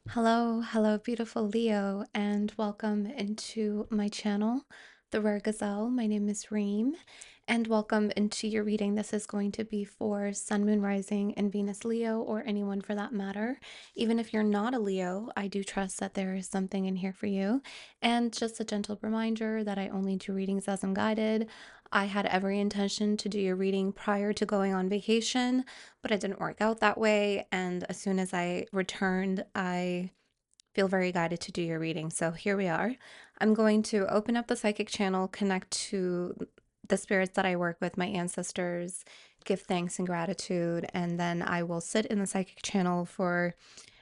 Hello, beautiful Leo, and welcome into my channel, The Rare Gazelle. My name is Reem, and welcome into your reading. This is going to be for Sun, Moon, Rising, and Venus Leo, or anyone for that matter. Even if you're not a Leo, I do trust that there is something in here for you. And just a gentle reminder that I only do readings as I'm guided. I had every intention to do your reading prior to going on vacation, but it didn't work out that way. And as soon as I returned, I feel very guided to do your reading. So here we are. I'm going to open up the psychic channel, connect to the spirits that I work with, my ancestors, give thanks and gratitude, and then I will sit in the psychic channel for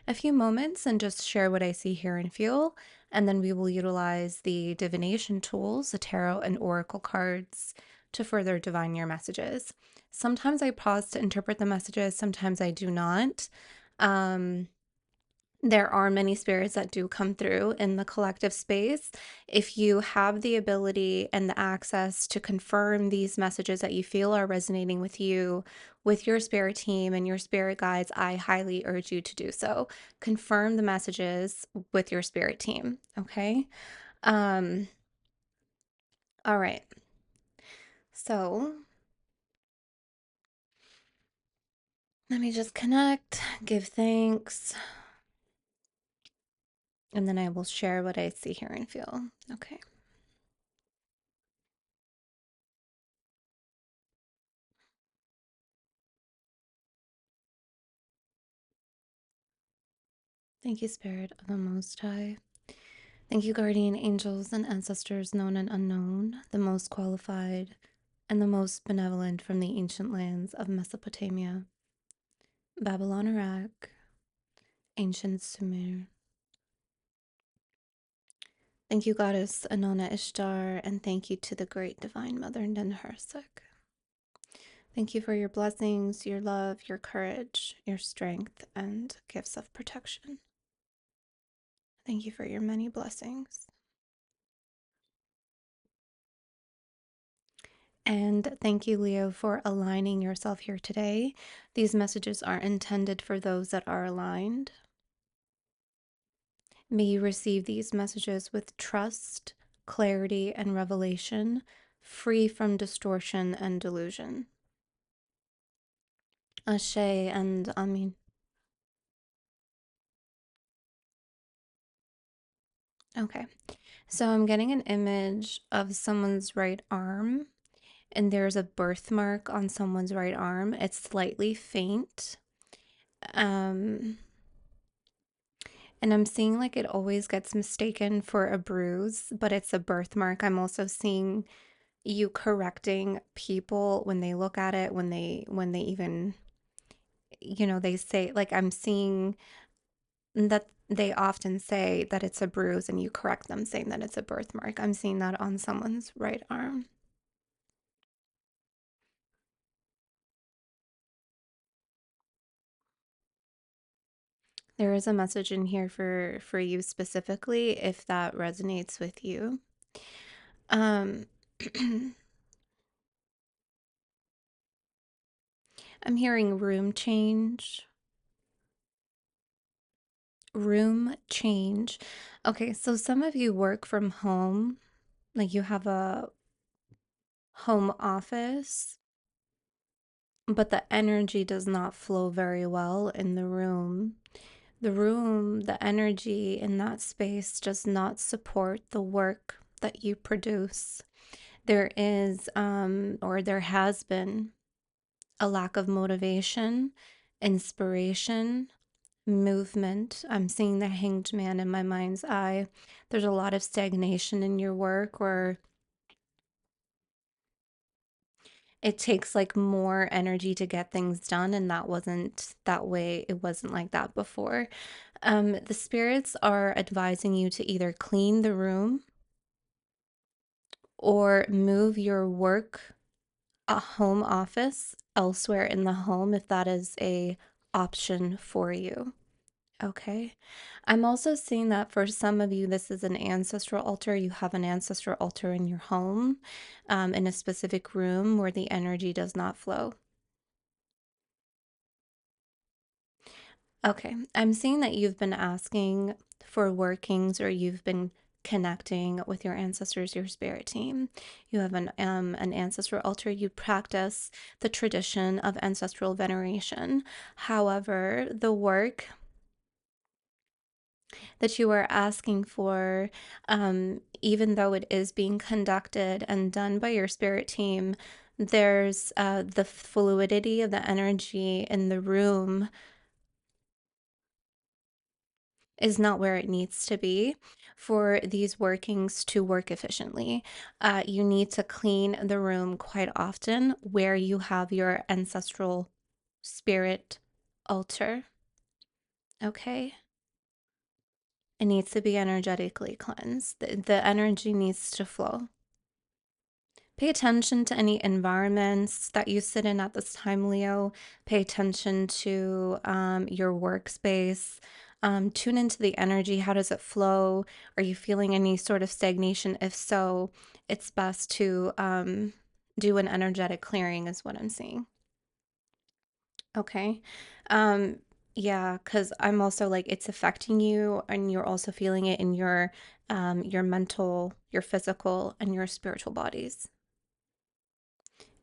a few moments and just share what I see, hear, and feel. And then we will utilize the divination tools, the tarot and oracle cards, to further divine your messages. Sometimes I pause to interpret the messages, sometimes I do not. There are many spirits that do come through in the collective space. If you have the ability and the access to confirm these messages that you feel are resonating with you, with your spirit team and your spirit guides, I highly urge you to do so. Confirm the messages with your spirit team, okay? Um, all right. So let me just connect, give thanks, and then I will share what I see, hear, and feel. Okay. Thank you, Spirit of the Most High. Thank you, guardian angels and ancestors known and unknown, the most qualified and the most benevolent from the ancient lands of Mesopotamia, Babylon, Iraq, ancient Sumer. Thank you, Goddess Anona Ishtar, and thank you to the great Divine Mother Ninhursag. Thank you for your blessings, your love, your courage, your strength, and gifts of protection. Thank you for your many blessings. And thank you, Leo, for aligning yourself here today. These messages are intended for those that are aligned. May you receive these messages with trust, clarity, and revelation, free from distortion and delusion. Ashe and Amin. Okay, so I'm getting an image of someone's right arm, and there's a birthmark on someone's right arm. It's slightly faint. Um, And I'm seeing like it always gets mistaken for a bruise, but it's a birthmark. I'm also seeing you correcting people when they look at it, when they even, they say, like, I'm seeing that they often say that it's a bruise and you correct them saying that it's a birthmark. I'm seeing that on someone's right arm. There is a message in here for you specifically if that resonates with you. Um I'm hearing room change. Room change. Okay, so some of you work from home, like you have a home office, but the energy does not flow very well in the room. The energy in that space does not support the work that you produce. There is, or there has been, a lack of motivation, inspiration, movement. I'm seeing the hanged man in my mind's eye. There's a lot of stagnation in your work, or it takes like more energy to get things done, and that wasn't that way. It wasn't like that before. The spirits are advising you to either clean the room or move your work, a home office elsewhere in the home if that is a option for you. Okay. I'm also seeing that for some of you, this is an ancestral altar. You have an ancestral altar in your home, in a specific room where the energy does not flow. Okay, I'm seeing that you've been asking for workings or you've been connecting with your ancestors, your spirit team. You have an ancestral altar. You practice the tradition of ancestral veneration. However, the work that you are asking for, even though it is being conducted and done by your spirit team, there's the fluidity of the energy in the room is not where it needs to be for these workings to work efficiently. You need to clean the room quite often where you have your ancestral spirit altar. Okay. It needs to be energetically cleansed. The energy needs to flow. Pay attention to any environments that you sit in at this time, Leo. Pay attention to your workspace. Tune into the energy. How does it flow? Are you feeling any sort of stagnation? If so, it's best to do an energetic clearing, is what I'm seeing. Okay. Um, yeah, because I'm also like it's affecting you, and you're also feeling it in your mental, your physical, and your spiritual bodies.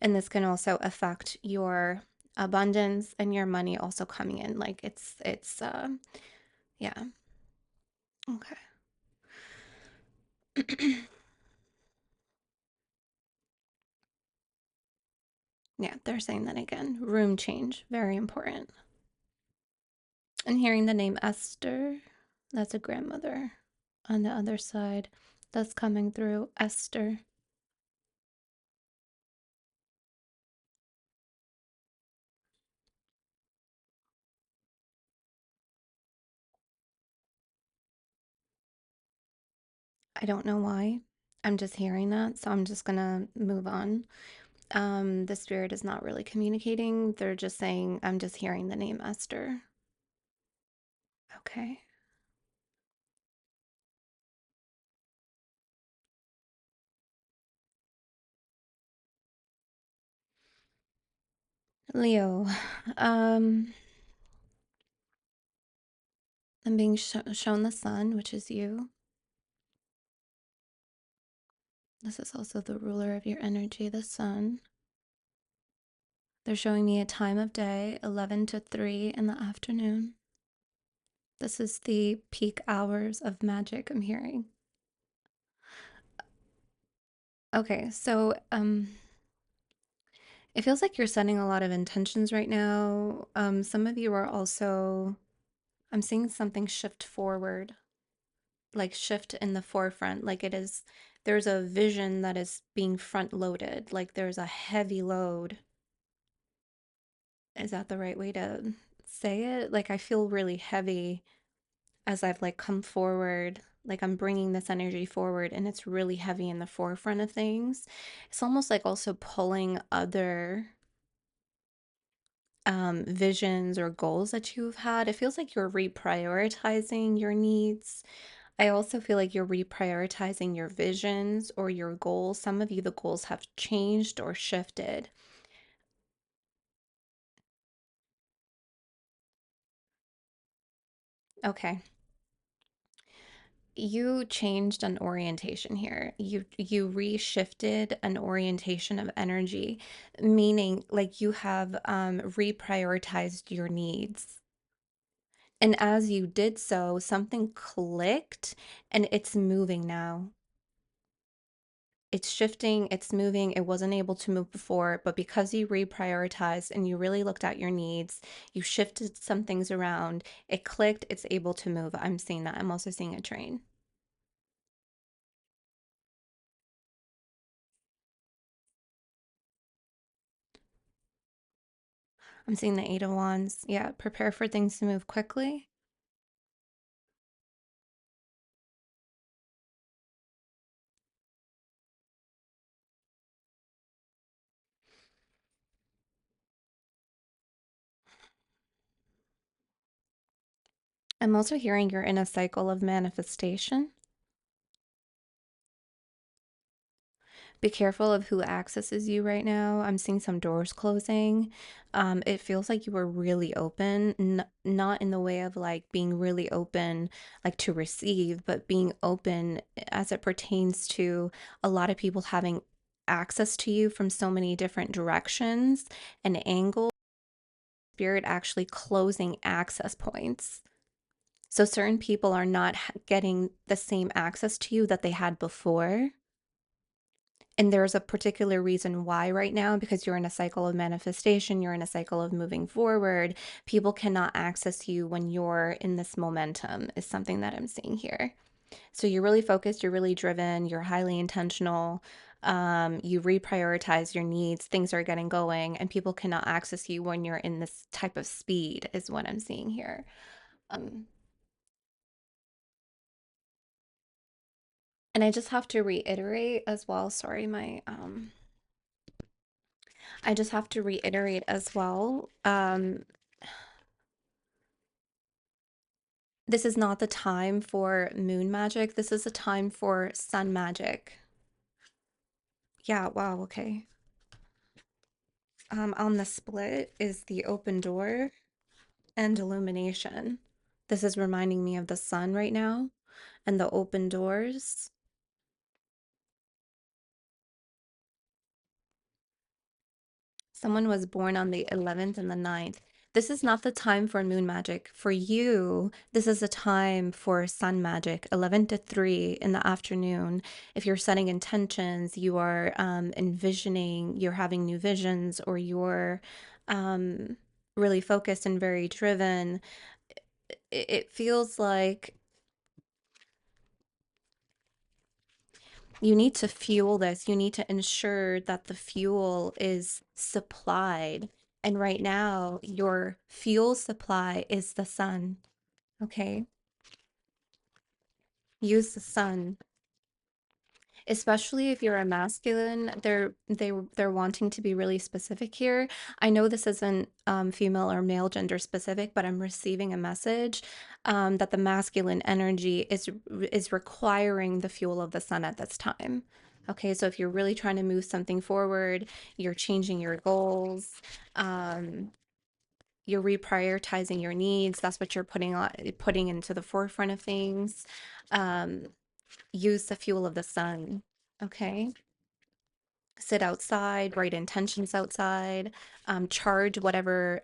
And this can also affect your abundance and your money also coming in. Like yeah. Okay. Yeah, they're saying that again. Room change, very important. And hearing the name Esther, that's a grandmother on the other side that's coming through. Esther. I don't know why. I'm just hearing that, so I'm just gonna move on. The spirit is not really communicating. They're just saying, I'm just hearing the name Esther. Okay. Leo, um, I'm being shown the sun, which is you. This is also the ruler of your energy, the sun. They're showing me a time of day, 11 to 3 in the afternoon. This is the peak hours of magic I'm hearing. Okay, so it feels like you're setting a lot of intentions right now. Some of you are also, I'm seeing something shift forward, like shift in the forefront. Like it is, there's a vision that is being front loaded. Like there's a heavy load. Is that the right way to say it? Like I feel really heavy as I've like come forward. Like I'm bringing this energy forward and it's really heavy in the forefront of things. It's almost like also pulling other visions or goals that you've had. It feels like you're reprioritizing your needs. I also feel like you're reprioritizing your visions or your goals. Some of you, the goals have changed or shifted. Okay. You changed an orientation here. You reshifted an orientation of energy, meaning like you have reprioritized your needs. And as you did so, something clicked and it's moving now. It's shifting, it's moving. It wasn't able to move before, but because you reprioritized and you really looked at your needs, you shifted some things around, it clicked, it's able to move. I'm seeing that. I'm also seeing a train. I'm seeing the Eight of Wands. Yeah, prepare for things to move quickly. I'm also hearing you're in a cycle of manifestation. Be careful of who accesses you right now. I'm seeing some doors closing. It feels like you were really open, not in the way of like being really open, like to receive, but being open as it pertains to a lot of people having access to you from so many different directions and angles. Spirit actually closing access points. So certain people are not getting the same access to you that they had before. And there's a particular reason why right now, because you're in a cycle of manifestation, you're in a cycle of moving forward. People cannot access you when you're in this momentum, is something that I'm seeing here. So you're really focused, you're really driven, you're highly intentional. You reprioritize your needs, things are getting going, and people cannot access you when you're in this type of speed, is what I'm seeing here. Um, and I just have to reiterate as well, sorry, I just have to reiterate as well. This is not the time for moon magic. This is a time for sun magic. Yeah, wow, okay. On the split is the open door and illumination. This is reminding me of the sun right now and the open doors. Someone was born on the 11th and the 9th. This is not the time for moon magic. For you, this is a time for sun magic, 11 to 3 in the afternoon. If you're setting intentions, you are envisioning, you're having new visions, or you're um, really focused and very driven. It feels like you need to fuel this. You need to ensure that the fuel is supplied. And right now, your fuel supply is the sun. Okay. Use the sun. Especially if you're a masculine, they're wanting to be really specific here. I know this isn't female or male gender specific, but I'm receiving a message that the masculine energy is requiring the fuel of the sun at this time. Okay, so if you're really trying to move something forward, you're changing your goals, um, you're reprioritizing your needs. That's what you're putting into the forefront of things. Um, Use the fuel of the sun. Okay. Sit outside, write intentions outside, charge whatever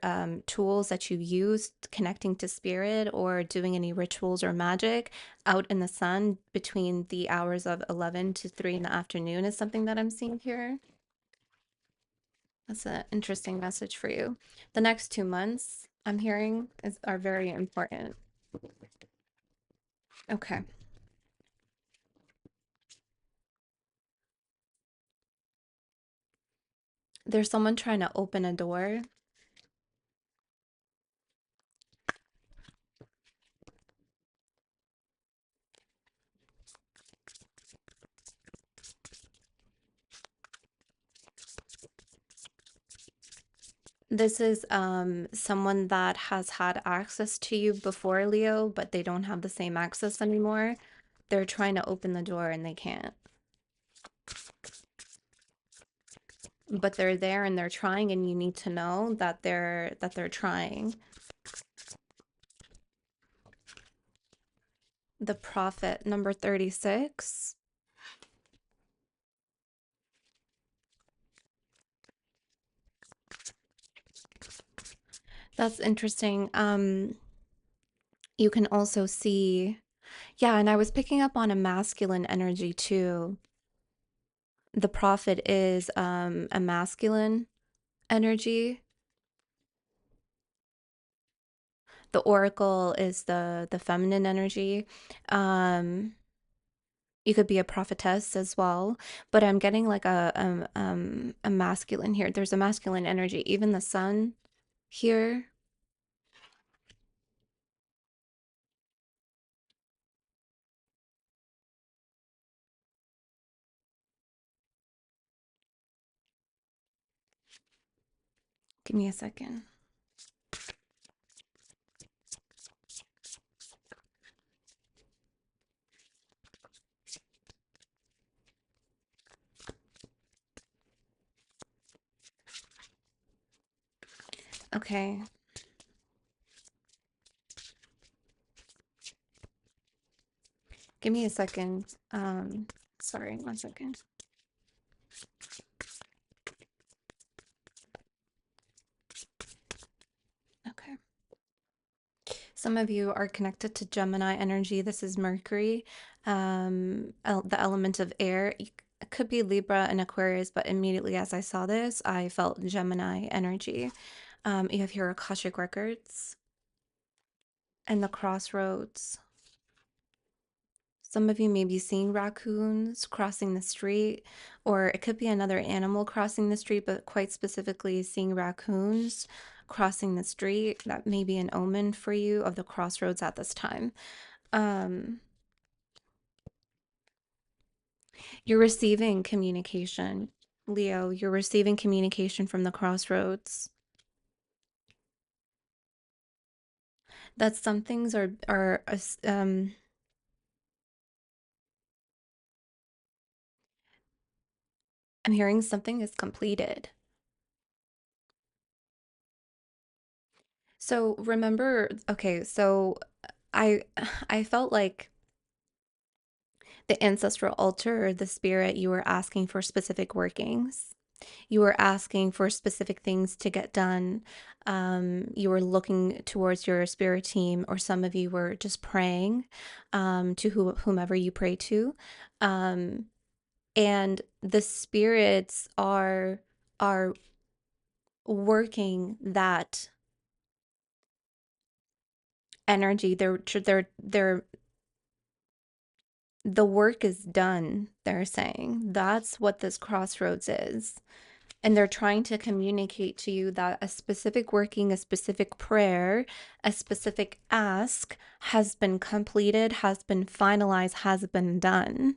tools that you use connecting to spirit or doing any rituals or magic out in the sun between the hours of 11 to 3 in the afternoon is something that I'm seeing here. That's an interesting message for you. The next 2 months I'm hearing are very important. Okay. There's someone trying to open a door. This is someone that has had access to you before, Leo, but they don't have the same access anymore. They're trying to open the door and they can't. But they're there and they're trying, and you need to know that they're trying. The Prophet, number 36. That's interesting. You can also see, yeah, and I was picking up on a masculine energy too. The Prophet is a masculine energy. The Oracle is the feminine energy. Um, you could be a prophetess as well, but I'm getting like a masculine here. There's a masculine energy. Even the sun here. Give me a second. Okay. Give me a second. Sorry, 1 second. Okay. Some of you are connected to Gemini energy. This is Mercury, the element of air. It could be Libra and Aquarius, but immediately as I saw this, I felt Gemini energy. You have here Akashic Records and the Crossroads. Some of you may be seeing raccoons crossing the street, or it could be another animal crossing the street, but quite specifically seeing raccoons crossing the street. That may be an omen for you of the crossroads at this time. Um, you're receiving communication, Leo. You're receiving communication from the crossroads. That some things are I'm hearing something is completed. So remember, okay, so I I felt like the ancestral altar, the spirit, you were asking for specific workings. You were asking for specific things to get done. You were looking towards your spirit team, or some of you were just praying to whomever you pray to. Um, and the spirits are working that energy. They're the work is done, they're saying. That's what this crossroads is. And they're trying to communicate to you that a specific working, a specific prayer, a specific ask has been completed, has been finalized, has been done.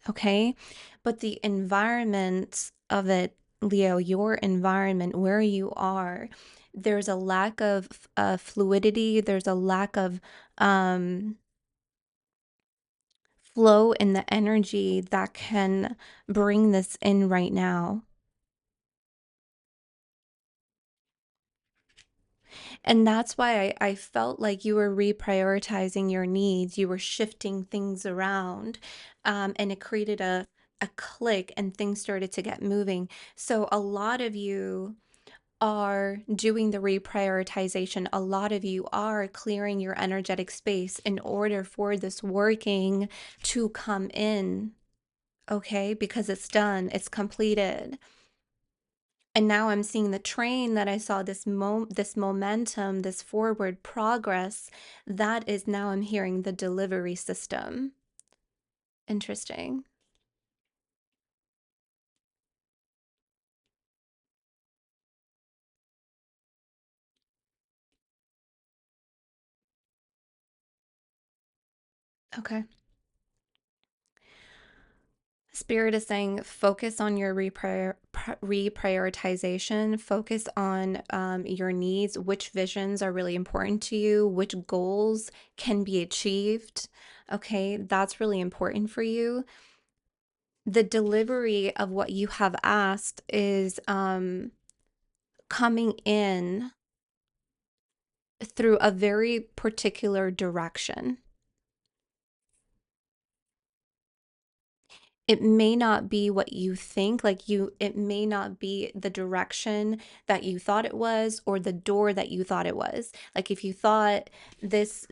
Okay? But the environment of it, Leo, your environment, where you are, there's a lack of fluidity, there's a lack of flow in the energy that can bring this in right now. And that's why I felt like you were reprioritizing your needs. You were shifting things around, and it created a click and things started to get moving. So a lot of you are doing the reprioritization. A lot of you are clearing your energetic space in order for this working to come in, okay? Because it's done, it's completed. And now I'm seeing the train that I saw, this momentum, this forward progress. That is now I'm hearing the delivery system. Interesting. Okay. Spirit is saying focus on your reprioritization, focus on your needs, which visions are really important to you, which goals can be achieved. Okay, that's really important for you. The delivery of what you have asked is coming in through a very particular direction. It may not be what you think, it may not be the direction that you thought it was or the door that you thought it was. Like if you thought this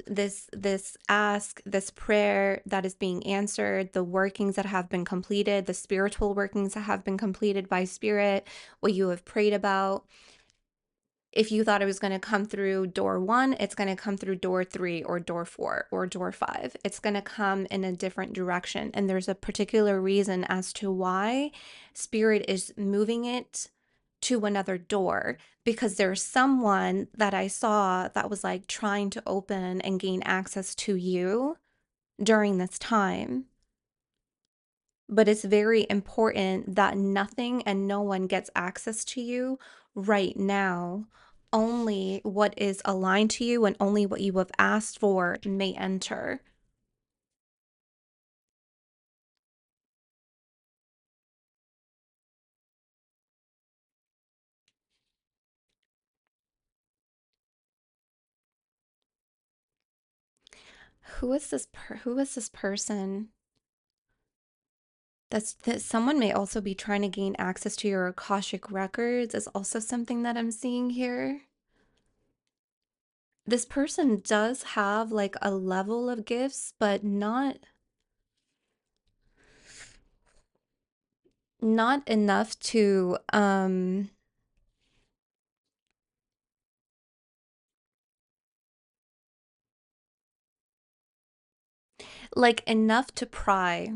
ask, this prayer that is being answered, the workings that have been completed, the spiritual workings that have been completed by spirit, what you have prayed about, if you thought it was going to come through door 1, it's going to come through door 3 or door 4 or door 5. It's going to come in a different direction. And there's a particular reason as to why spirit is moving it to another door, because there's someone that I saw that was like trying to open and gain access to you during this time. But it's very important that nothing and no one gets access to you right now. Only what is aligned to you and only what you have asked for may enter. Who is this person? That someone may also be trying to gain access to your Akashic records is also something that I'm seeing here. This person does have like a level of gifts, but not enough to like enough to pry.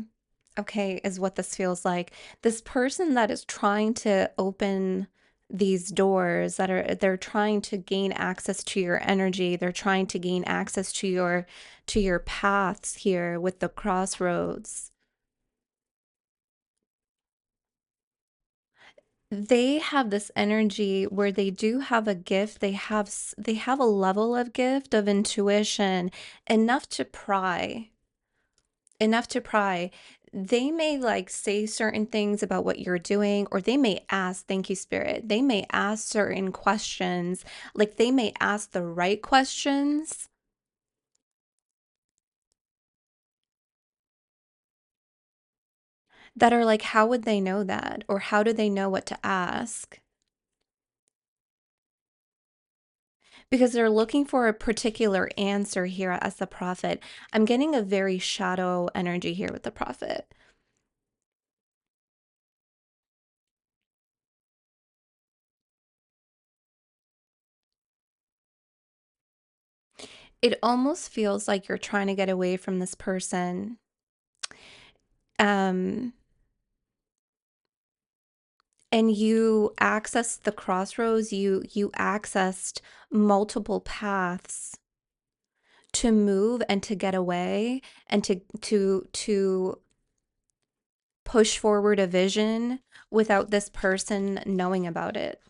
Okay, is what this feels like. This person that is trying to open these doors they're trying to gain access to your energy. They're trying to gain access to your paths here with the crossroads. They have this energy where they do have a gift. They have a level of gift of intuition enough to pry. Enough to pry. They may like say certain things about what you're doing, or they may ask, thank you, Spirit. They may ask certain questions, like they may ask the right questions that are like, how would they know that? Or how do they know what to ask? Because they're looking for a particular answer here as the prophet. I'm getting a very shadow energy here with the prophet. It almost feels like you're trying to get away from this person. Um, and you accessed the crossroads, you accessed multiple paths to move and to get away and to push forward a vision without this person knowing about it.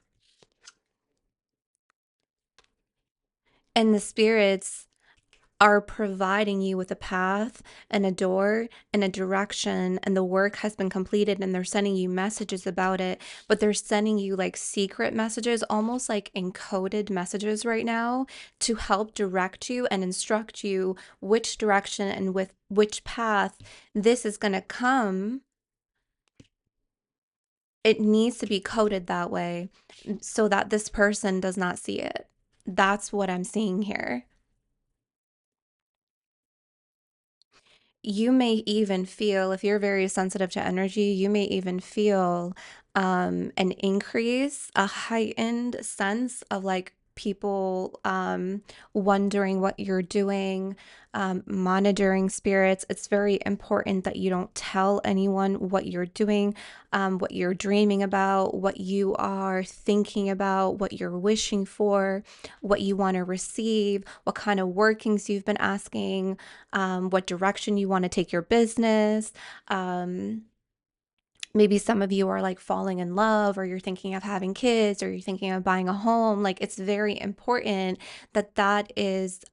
And the spirits are providing you with a path and a door and a direction, and the work has been completed, and they're sending you messages about it, but they're sending you like secret messages, almost like encoded messages right now, to help direct you and instruct you which direction and with which path this is going to come. It needs to be coded that way so that this person does not see it. That's what I'm seeing here. You may even feel, if you're very sensitive to energy, you may even feel an increase, a heightened sense of like people wondering what you're doing, monitoring spirits. It's very important that you don't tell anyone what you're doing, what you're dreaming about, what you are thinking about, what you're wishing for, what you want to receive, what kind of workings you've been asking, what direction you want to take your business. Maybe some of you are like falling in love, or you're thinking of having kids, or you're thinking of buying a home. Like it's very important that that is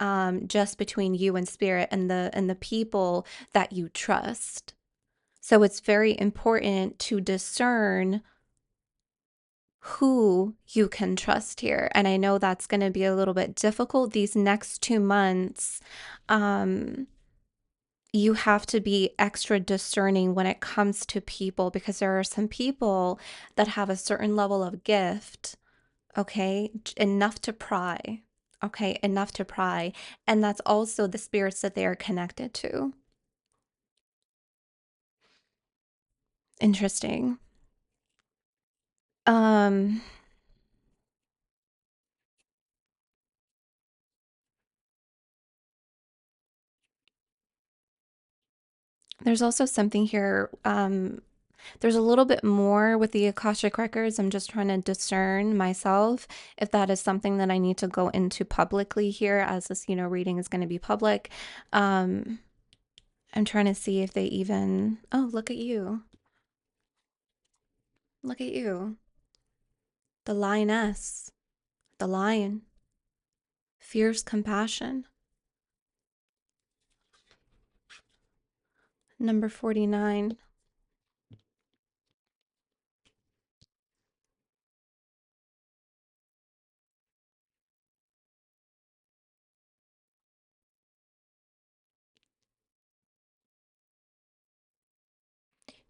just between you and spirit and the people that you trust. So it's very important to discern who you can trust here. And I know that's going to be a little bit difficult these next 2 months. Um, you have to be extra discerning when it comes to people, because there are some people that have a certain level of gift, okay, enough to pry, okay, enough to pry. And that's also the spirits that they are connected to. Interesting. Um, there's also something here. There's a little bit more with the Akashic records. I'm just trying to discern myself if that is something that I need to go into publicly here, as this, reading is going to be public. Um, I'm trying to see if they even, oh, look at you. Look at you. The lioness, the lion, fierce compassion. Number 49.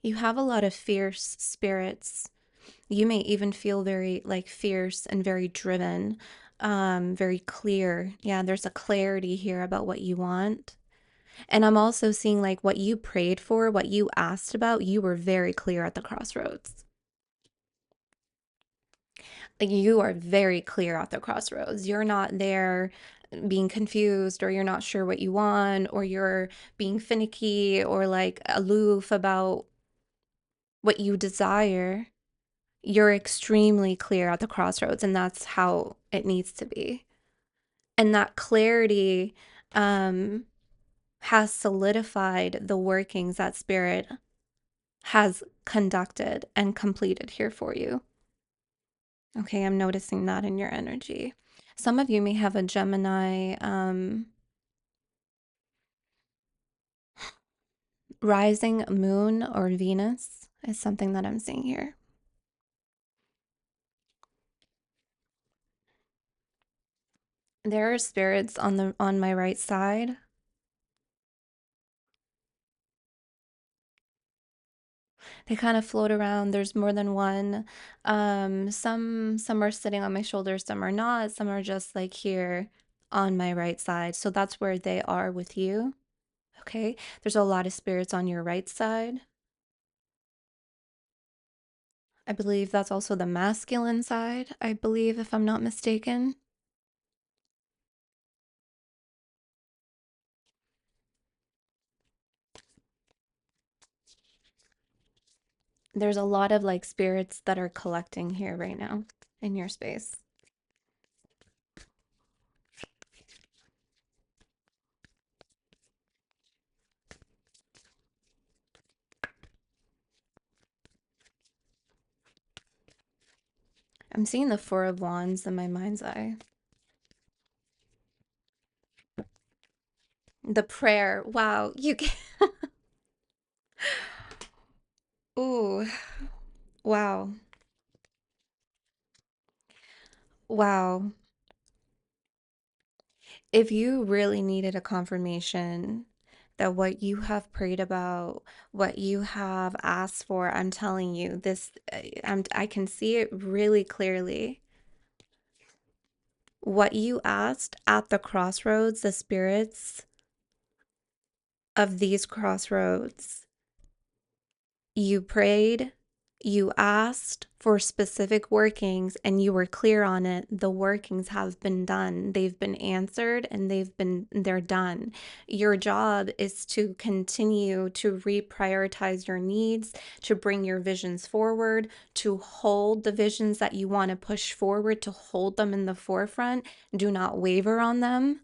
You have a lot of fierce spirits. You may even feel very like fierce and very driven, very clear. Yeah, there's a clarity here about what you want. And I'm also seeing like what you prayed for, what you asked about, you were very clear at the crossroads. Like you are very clear at the crossroads. You're not there being confused, or you're not sure what you want, or you're being finicky or like aloof about what you desire. You're extremely clear at the crossroads, and that's how it needs to be. And that clarity um, has solidified the workings that spirit has conducted and completed here for you. Okay, I'm noticing that in your energy. Some of you may have a Gemini rising moon or Venus is something that I'm seeing here. There are spirits on my right side. They kind of float around. There's more than one. Some are sitting on my shoulders, some are not. Some are just like here on my right side. So that's where they are with you. Okay. There's a lot of spirits on your right side. I believe that's also the masculine side, I believe, if I'm not mistaken. There's a lot of like spirits that are collecting here right now in your space. I'm seeing the Four of Wands in my mind's eye. The prayer. Wow. You can. Ooh. Wow. Wow. If you really needed a confirmation that what you have prayed about, what you have asked for, I'm telling you, I can see it really clearly. What you asked at the crossroads, the spirits of these crossroads, you prayed, you asked for specific workings, and you were clear on it. The workings have been done. They've been answered, and they're done. Your job is to continue to reprioritize your needs, to bring your visions forward, to hold the visions that you want to push forward, to hold them in the forefront. Do not waver on them.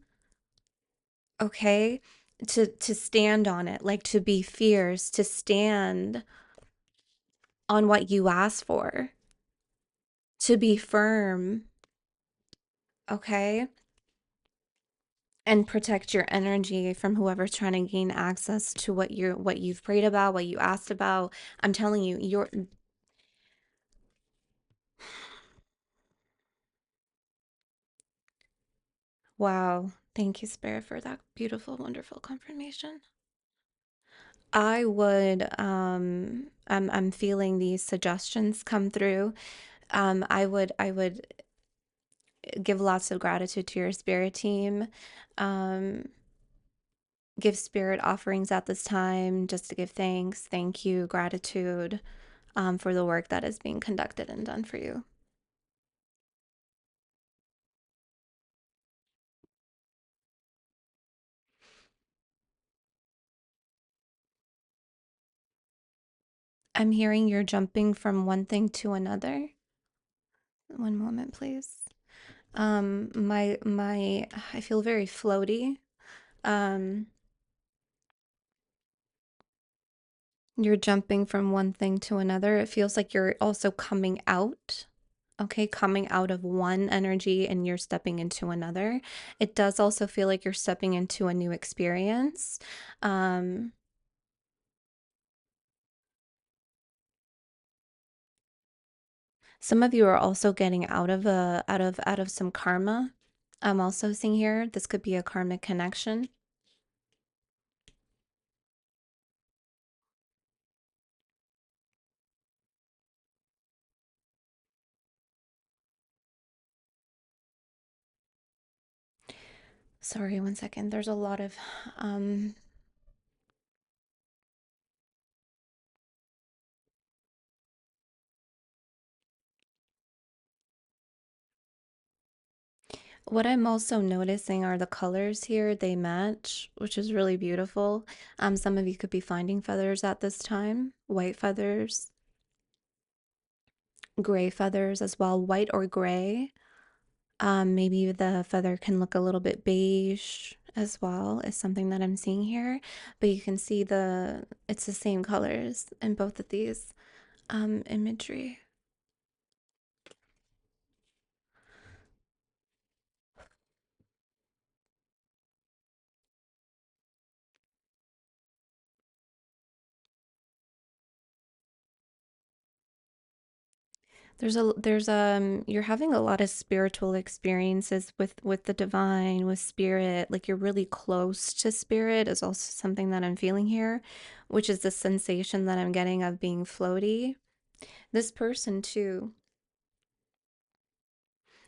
Okay? To stand on it, like to be fierce, to stand on what you ask for, to be firm, okay? And protect your energy from whoever's trying to gain access to what you've prayed about, what you asked about. I'm telling you, wow. Thank you, Spirit, for that beautiful, wonderful confirmation. I'm feeling these suggestions come through. I would give lots of gratitude to your spirit team. Um, give spirit offerings at this time just to give thanks, thank you, gratitude for the work that is being conducted and done for you. I'm hearing you're jumping from one thing to another. One moment, please. I feel very floaty. Um, you're jumping from one thing to another. It feels like you're also coming out. Okay, coming out of one energy and you're stepping into another. It does also feel like you're stepping into a new experience. Um, some of you are also getting out of some karma. I'm also seeing here, this could be a karmic connection. Sorry, one second. There's a lot of um what I'm also noticing are the colors here. They match, which is really beautiful. Some of you could be finding feathers at this time, white feathers, gray feathers as well, white or gray. Maybe the feather can look a little bit beige as well, is something that I'm seeing here. But you can see it's the same colors in both of these imagery. You're having a lot of spiritual experiences with the divine, with spirit, like you're really close to spirit is also something that I'm feeling here, which is the sensation that I'm getting of being floaty. This person too,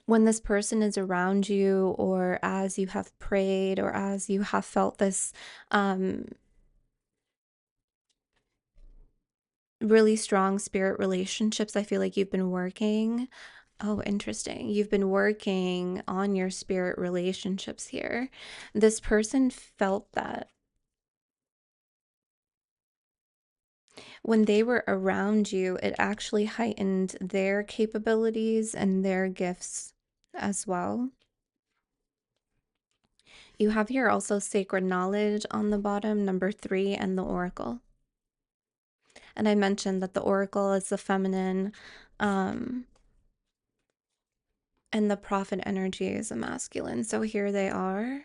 when this person is around you, or as you have prayed, or as you have felt this um, really strong spirit relationships, I feel like you've been working. Oh, interesting. You've been working on your spirit relationships here. This person felt that when they were around you, it actually heightened their capabilities and their gifts as well. You have here also sacred knowledge on the bottom, number 3, and the oracle. And I mentioned that the oracle is the feminine, um, and the prophet energy is a masculine. So here they are.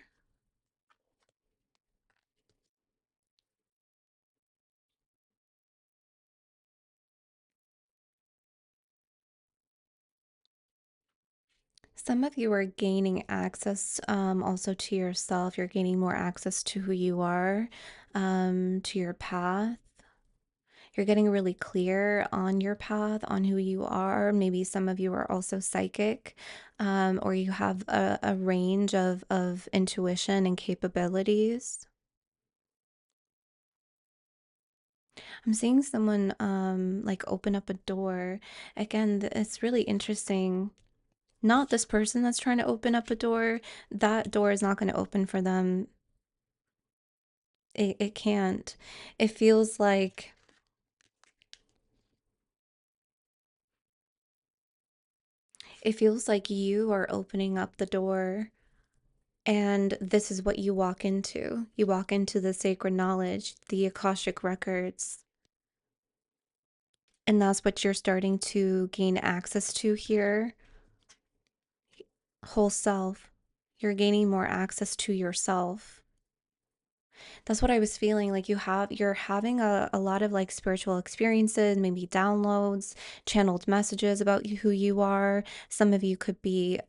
Some of you are gaining access also to yourself. You're gaining more access to who you are, to your path. You're getting really clear on your path, on who you are. Maybe some of you are also psychic, or you have a range of intuition and capabilities. I'm seeing someone like open up a door. Again, it's really interesting. Not this person that's trying to open up a door. That door is not going to open for them. It can't. It feels like you are opening up the door, and this is what you walk into. You walk into the sacred knowledge, the Akashic records, and that's what you're starting to gain access to here. Whole self. You're gaining more access to yourself. That's what I was feeling. Like you're having a lot of like spiritual experiences, maybe downloads, channeled messages about who you are. Some of you could be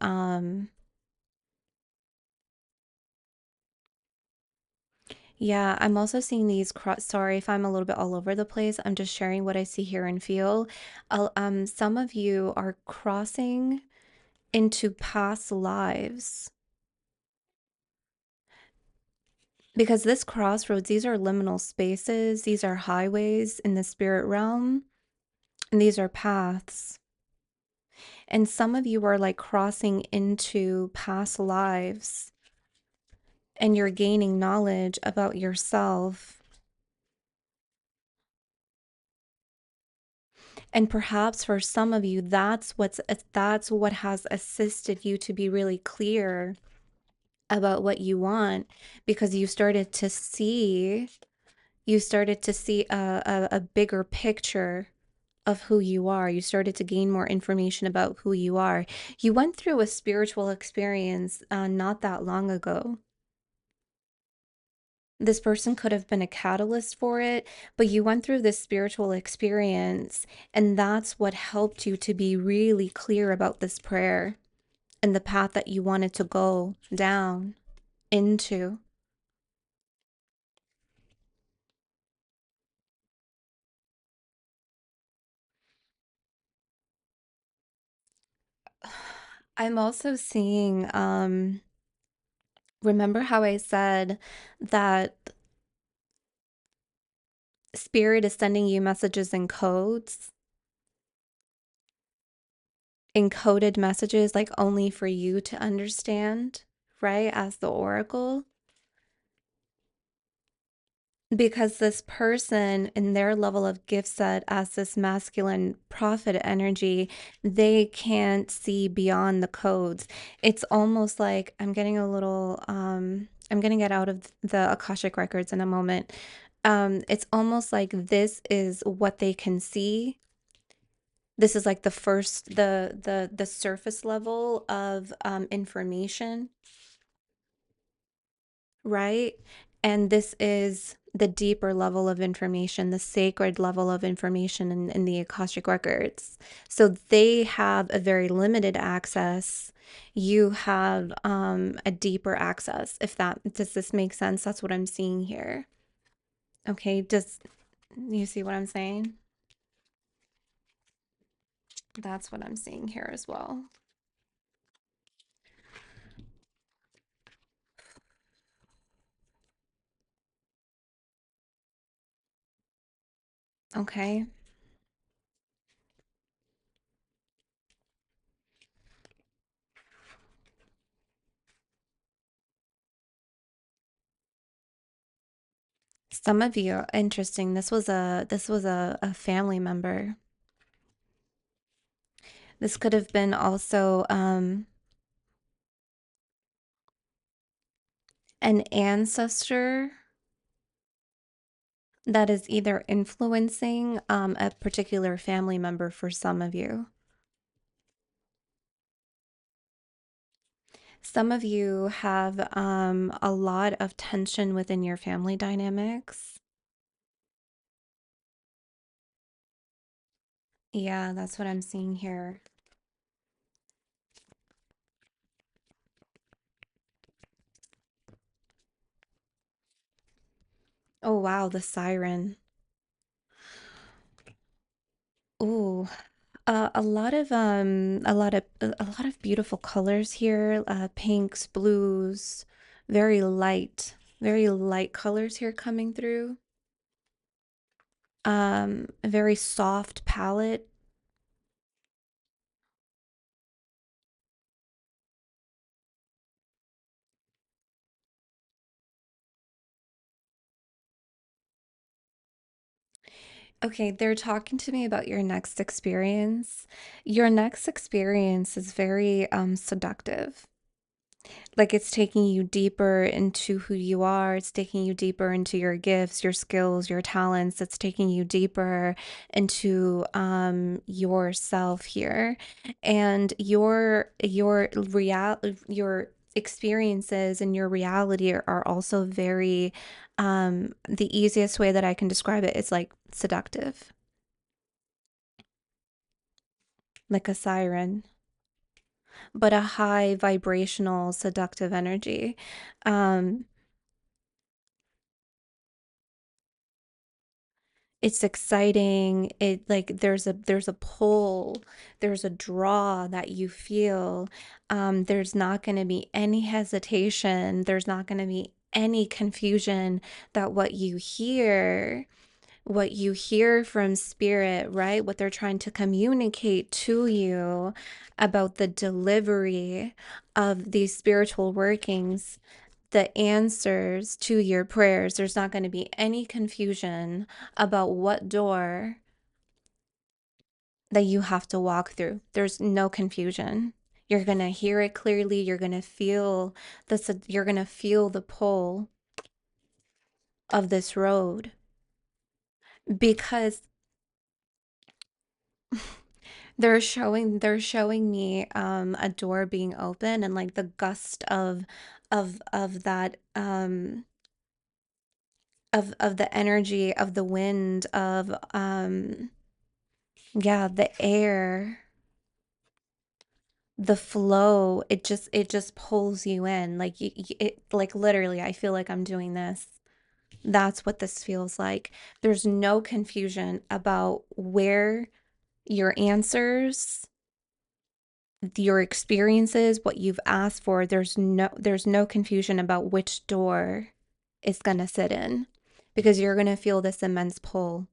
yeah, I'm also seeing these sorry if I'm a little bit all over the place. I'm just sharing what I see, hear, and feel. Some of you are crossing into past lives because this crossroads, these are liminal spaces, these are highways in the spirit realm, and these are paths. And some of you are like crossing into past lives and you're gaining knowledge about yourself. And perhaps for some of you, that's what has assisted you to be really clear about what you want, because you started to see a bigger picture of who you are. You started to gain more information about who you are. You went through a spiritual experience not that long ago. This person could have been a catalyst for it, but you went through this spiritual experience, and that's what helped you to be really clear about this prayer and the path that you wanted to go down into. I'm also seeing Remember how I said that spirit is sending you messages in codes, encoded messages, like only for you to understand, right? As the oracle. Because this person in their level of gift set as this masculine prophet energy, they can't see beyond the codes. It's almost like I'm getting a little, I'm going to get out of the Akashic records in a moment. It's almost like this is what they can see. This is like the first, the surface level of information, right? And this is the deeper level of information, the sacred level of information in the Akashic records. So they have a very limited access. You have a deeper access. If that does this make sense? That's what I'm seeing here. Okay, does you see what I'm saying? That's what I'm seeing here as well. Okay. Some of you, interesting. This was a family member. This could have been also an ancestor that is either influencing a particular family member for some of you. Some of you have a lot of tension within your family dynamics. Yeah, that's what I'm seeing here. Oh wow, the siren. Ooh, a lot of beautiful colors here. Pinks, blues, very light colors here coming through. A very soft palette. Okay, they're talking to me about your next experience. Your next experience is very seductive. Like it's taking you deeper into who you are. It's taking you deeper into your gifts, your skills, your talents. It's taking you deeper into yourself here. And your experiences and your reality are also very the easiest way that I can describe it is like seductive, like a siren, but a high vibrational seductive energy. Um, it's exciting. It like there's a pull, there's a draw that you feel. There's not going to be any hesitation. There's not going to be any confusion that what you hear from spirit, right? What they're trying to communicate to you about the delivery of these spiritual workings, the answers to your prayers. There's not going to be any confusion about what door that you have to walk through. There's no confusion. You're going to hear it clearly. You're going to feel the pull of this road because they're showing me a door being open and like the gust of that of the energy of the wind of yeah, the air, the flow, it just pulls you in. Like it like literally I feel like I'm doing this. That's what this feels like. There's no confusion about where your answers your experiences, what you've asked for, there's no confusion about which door it's gonna sit in because you're gonna feel this immense pull.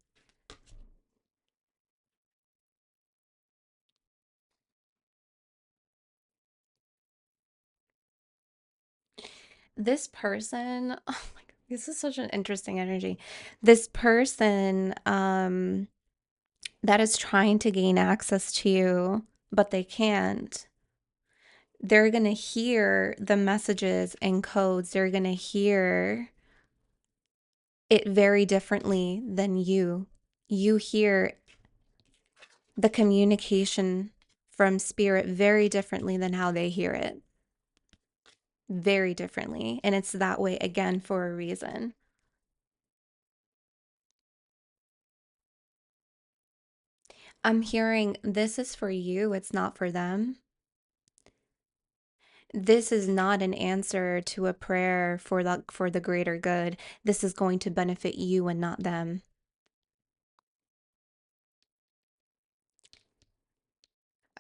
This person, oh my God, this is such an interesting energy. This person that is trying to gain access to you, but they can't. They're gonna hear the messages and codes. They're gonna hear it very differently than you. You hear the communication from spirit very differently than how they hear it. Very differently. And it's that way again for a reason. I'm hearing this is for you, it's not for them. This is not an answer to a prayer for the greater good. This is going to benefit you and not them.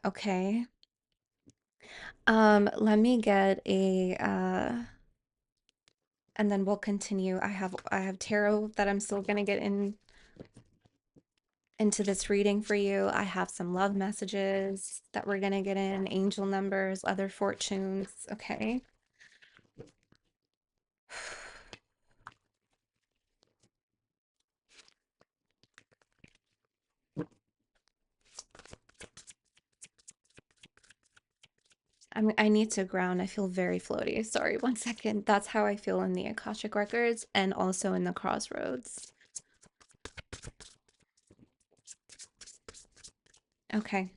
Okay. Let me get a and then we'll continue. I have tarot that I'm still gonna get into this reading for you. I have some love messages that we're gonna get in, angel numbers, other fortunes. Okay. I need to ground. I feel very floaty. Sorry, one second. That's how I feel in the Akashic Records and also in the Crossroads. Okay.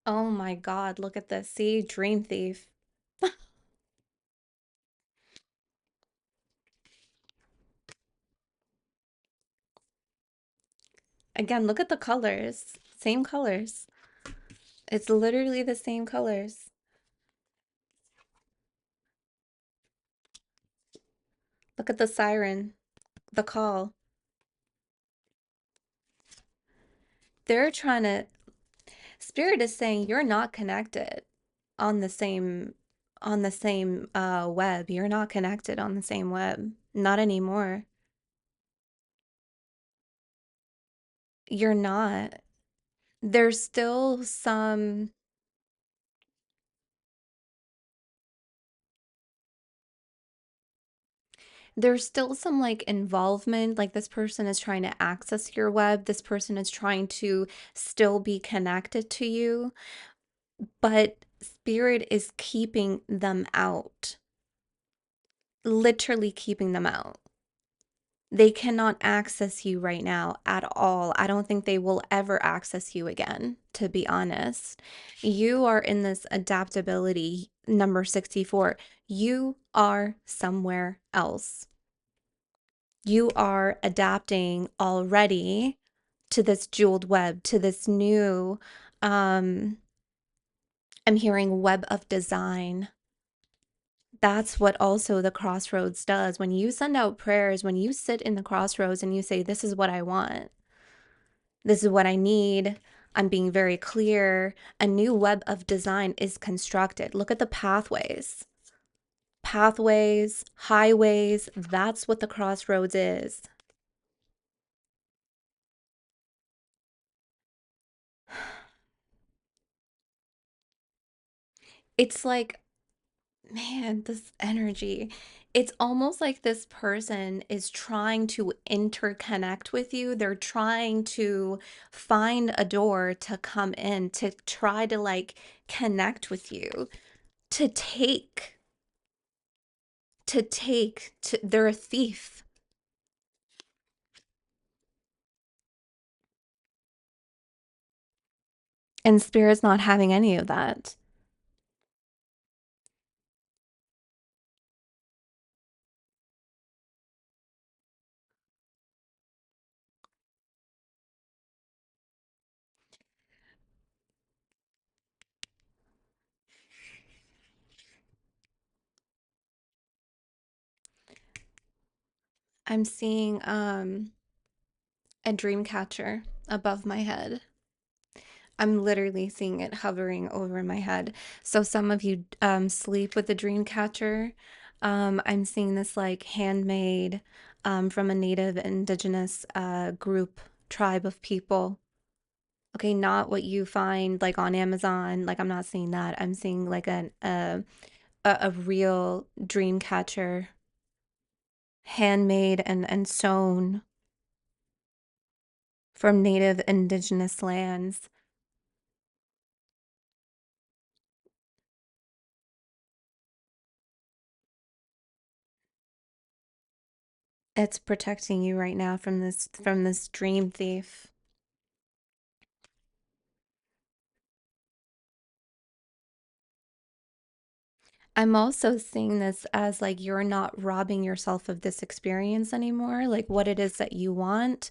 Oh my God, look at this. See, Dream Thief. Again, look at the colors. Same colors. It's literally the same colors. Look at the siren, the call. They're trying to, Spirit is saying you're not connected on the same web. You're not connected on the same web. Not anymore. You're not. There's still some like involvement, like this person is trying to access your web. This person is trying to still be connected to you, but Spirit is keeping them out. Literally keeping them out. They cannot access you right now at all. I don't think they will ever access you again, to be honest. You are in this adaptability, number 64. You are somewhere else. You are adapting already to this jeweled web, to this new, um, I'm hearing web of design. That's what also the crossroads does. When you send out prayers, when you sit in the crossroads and you say, this is what I want, this is what I need, I'm being very clear, a new web of design is constructed. Look at the pathways. Pathways, highways, that's what the crossroads is. It's like, man, this energy. It's almost like this person is trying to interconnect with you. They're trying to find a door to come in, to try to like connect with you, to take, they're a thief. And Spirit's not having any of that. I'm seeing a dream catcher above my head. I'm literally seeing it hovering over my head. So some of you sleep with the dream catcher. I'm seeing this like handmade from a native indigenous group, tribe of people. Okay, not what you find like on Amazon. Like I'm not seeing that. I'm seeing like a real dream catcher, handmade and sewn from native indigenous lands. It's protecting you right now from this dream thief. I'm also seeing this as like you're not robbing yourself of this experience anymore, like what it is that you want,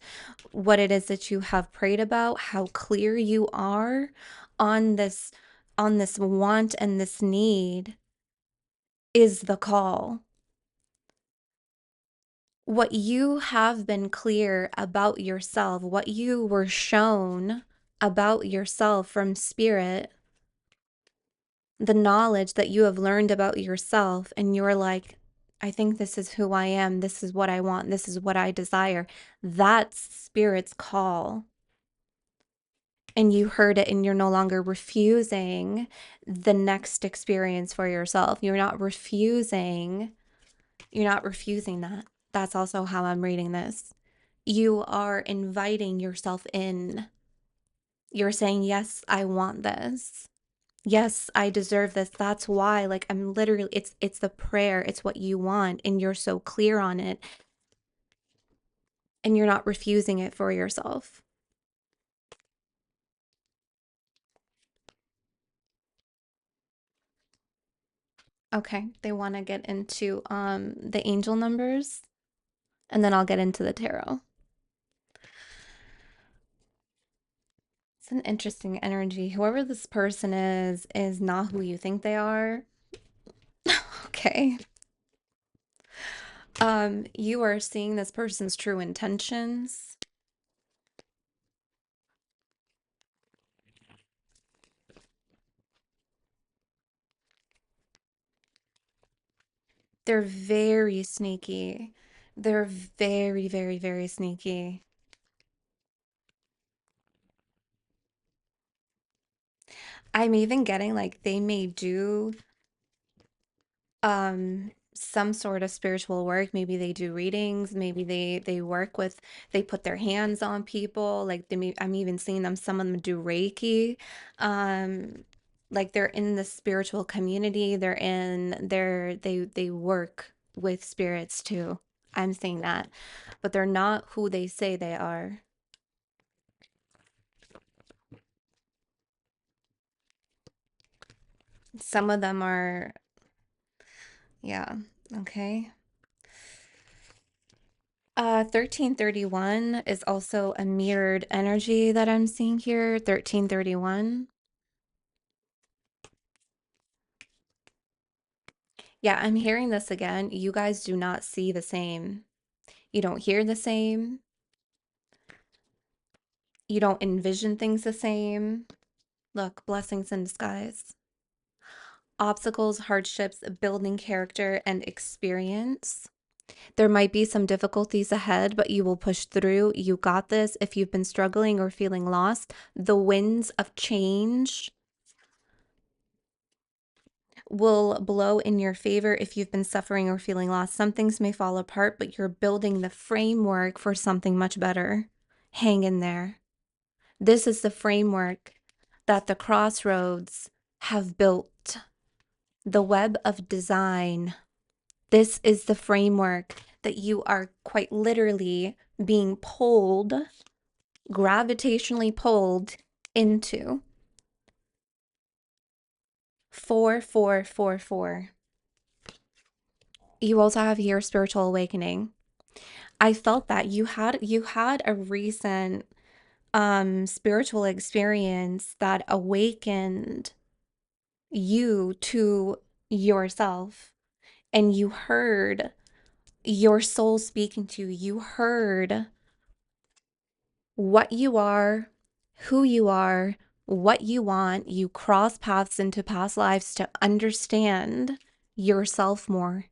what it is that you have prayed about, how clear you are on this want and this need is the call. What you have been clear about yourself, what you were shown about yourself from spirit, the knowledge that you have learned about yourself, and you're like, I think this is who I am, this is what I want, this is what I desire. That's spirit's call. And you heard it, and you're no longer refusing the next experience for yourself. You're not refusing that. That's also how I'm reading this. You are inviting yourself in. You're saying, yes, I want this. Yes, I deserve this. That's why, like, I'm literally, it's the prayer, it's what you want, and you're so clear on it, and you're not refusing it for yourself. Okay, they want to get into the angel numbers, and then I'll get into the tarot. It's an interesting energy. Whoever this person is not who you think they are. Okay. You are seeing this person's true intentions. They're very sneaky. They're very, very, very sneaky. I'm even getting like they may do some sort of spiritual work. Maybe they do readings, maybe they work with they put their hands on people. Like I'm even seeing them some of them do Reiki. Um like they're in the spiritual community. They work with spirits too. I'm seeing that. But they're not who they say they are. Some of them are, yeah, okay. 1331 is also a mirrored energy that I'm seeing here. 1331. Yeah, I'm hearing this again. You guys do not see the same. You don't hear the same. You don't envision things the same. Look, blessings in disguise. Obstacles, hardships, building character and experience. There might be some difficulties ahead, but you will push through. You got this. If you've been struggling or feeling lost, the winds of change will blow in your favor. If you've been suffering or feeling lost, some things may fall apart, but you're building the framework for something much better. Hang in there. This is the framework that the crossroads have built. The web of design. This is the framework that you are quite literally being pulled, gravitationally pulled into. 4444. You also have your spiritual awakening. I felt that you had a recent spiritual experience that awakened you to yourself, and you heard your soul speaking to you. You heard what you are, who you are, what you want. You cross paths into past lives to understand yourself more.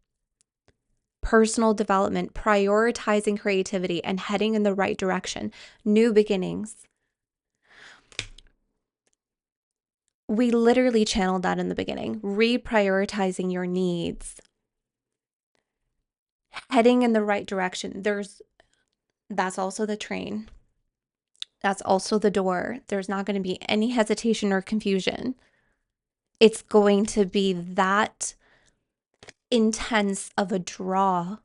Personal development, prioritizing creativity, and heading in the right direction. New beginnings. We literally channeled that in the beginning. Reprioritizing your needs. Heading in the right direction. That's also the train. That's also the door. There's not going to be any hesitation or confusion. It's going to be that intense of a draw.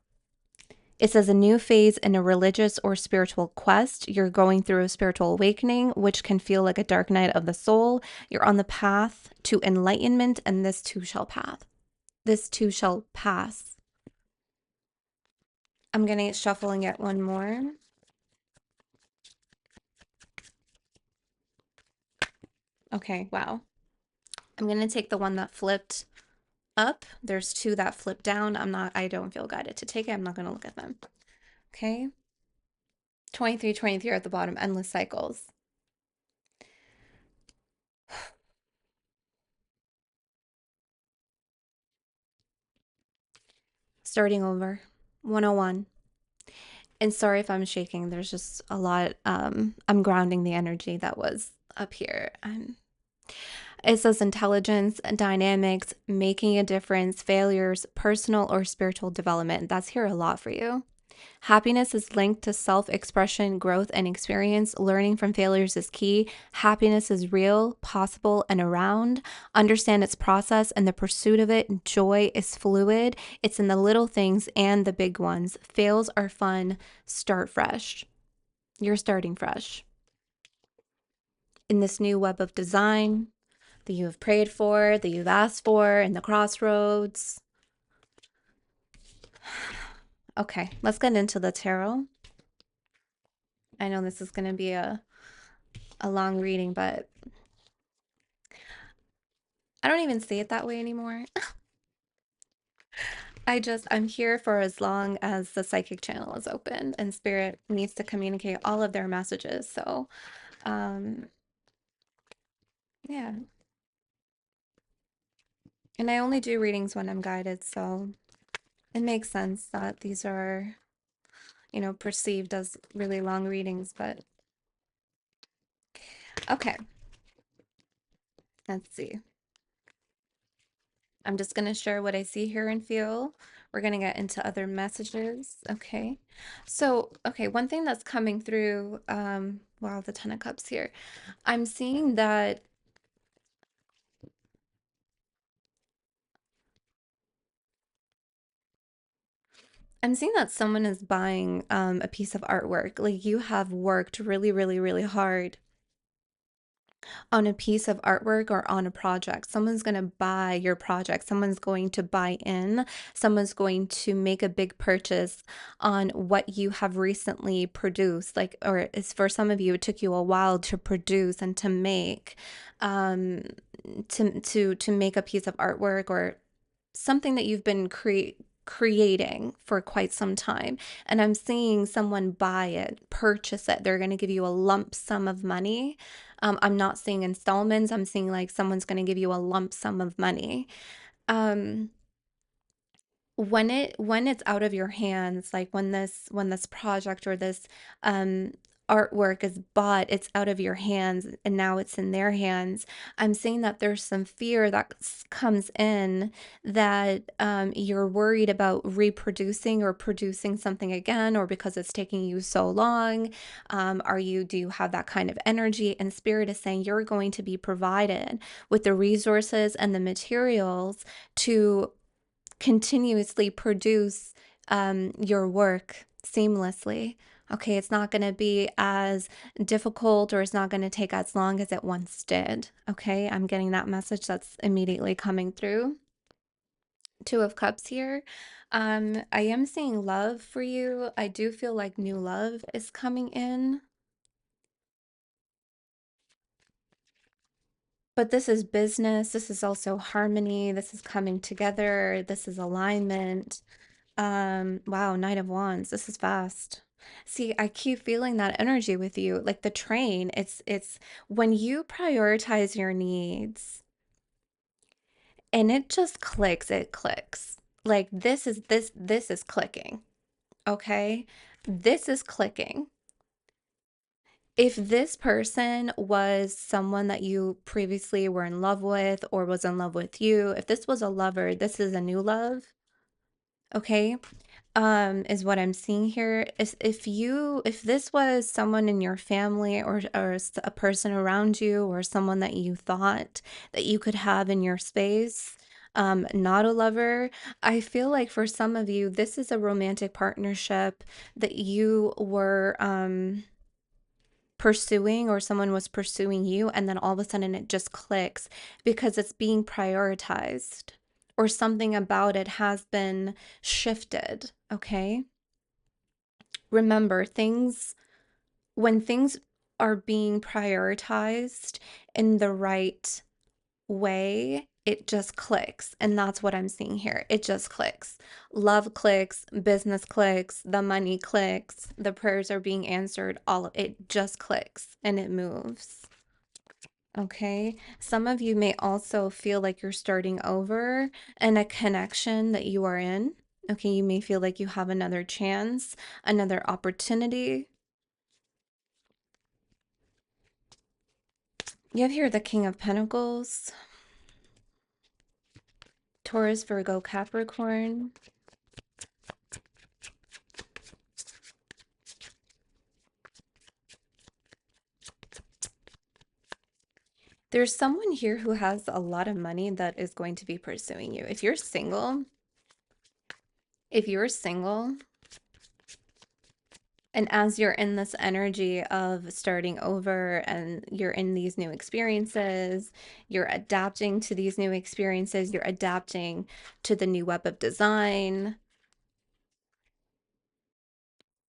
It says a new phase in a religious or spiritual quest. You're going through a spiritual awakening, which can feel like a dark night of the soul. You're on the path to enlightenment, and this too shall pass. This too shall pass. I'm going to shuffle and get one more. Okay, wow. I'm going to take the one that flipped up. There's two that flip down. I don't feel guided to take it. I'm not going to look at them. Okay. 23, 23 at the bottom, endless cycles. Starting over. 101. And sorry if I'm shaking. There's just a lot. I'm grounding the energy that was up here. It says intelligence, dynamics, making a difference, failures, personal or spiritual development. That's here a lot for you. Happiness is linked to self-expression, growth, and experience. Learning from failures is key. Happiness is real, possible, and around. Understand its process and the pursuit of it. Joy is fluid. It's in the little things and the big ones. Fails are fun. Start fresh. You're starting fresh. In this new web of design that you have prayed for, that you've asked for, in the crossroads. Okay, let's get into the tarot. I know this is going to be a long reading, but I don't even say it that way anymore. I'm here for as long as the psychic channel is open and spirit needs to communicate all of their messages. So, yeah. And I only do readings when I'm guided, so it makes sense that these are, perceived as really long readings, but okay. Let's see. I'm just going to share what I see, hear, and feel. We're going to get into other messages. Okay. So, okay, one thing that's coming through, wow, the Ten of Cups here. I'm seeing that someone is buying a piece of artwork. Like you have worked really, really, really hard on a piece of artwork or on a project. Someone's going to buy your project. Someone's going to buy in. Someone's going to make a big purchase on what you have recently produced. Like, or it's for some of you, it took you a while to produce and to make, to make a piece of artwork or something that you've been creating for quite some time. And I'm seeing someone buy it, purchase it. They're going to give you a lump sum of money. I'm not seeing installments. I'm seeing like someone's going to give you a lump sum of money. When it's out of your hands, like when this project or this artwork is bought, it's out of your hands and now it's in their hands. I'm seeing that there's some fear that comes in that you're worried about reproducing or producing something again, or because it's taking you so long. Do you have that kind of energy? And spirit is saying you're going to be provided with the resources and the materials to continuously produce your work seamlessly. Okay, it's not going to be as difficult or it's not going to take as long as it once did. Okay, I'm getting that message that's immediately coming through. Two of Cups here. I am seeing love for you. I do feel like new love is coming in. But this is business. This is also harmony. This is coming together. This is alignment. Wow, Knight of Wands. This is fast. See, I keep feeling that energy with you. Like the train, it's when you prioritize your needs and it just clicks, it clicks. Like this is clicking, okay? This is clicking. If this person was someone that you previously were in love with or was in love with you, if this was a lover, this is a new love, okay? Is what I'm seeing here. Is if this was someone in your family or a person around you or someone that you thought that you could have in your space, not a lover, I feel like for some of you, this is a romantic partnership that you were pursuing or someone was pursuing you, and then all of a sudden it just clicks because it's being prioritized or something about it has been shifted, okay? Remember, when things are being prioritized in the right way, it just clicks. And that's what I'm seeing here. It just clicks. Love clicks, business clicks, the money clicks, the prayers are being answered. All of it just clicks and it moves. Okay. Some of you may also feel like you're starting over in a connection that you are in. Okay. You may feel like you have another chance, another opportunity. You have here the King of Pentacles, Taurus, Virgo, Capricorn. There's someone here who has a lot of money that is going to be pursuing you. If you're single, and as you're in this energy of starting over and you're in these new experiences, you're adapting to these new experiences, you're adapting to the new web of design.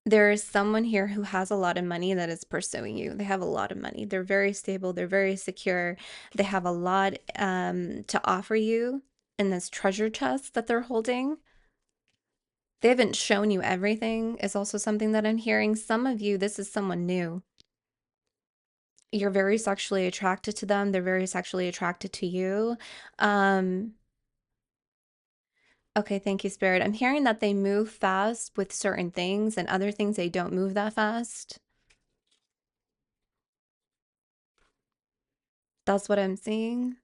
There is someone here who has a lot of money that is pursuing you. They have a lot of money. They're very stable. They're very secure. They have a lot to offer you in this treasure chest that they're holding. They haven't shown you everything, is also something that I'm hearing. Some of you, this is someone new. You're very sexually attracted to them. They're very sexually attracted to you. Um, okay, thank you, Spirit. I'm hearing that they move fast with certain things and other things they don't move that fast. That's what I'm seeing.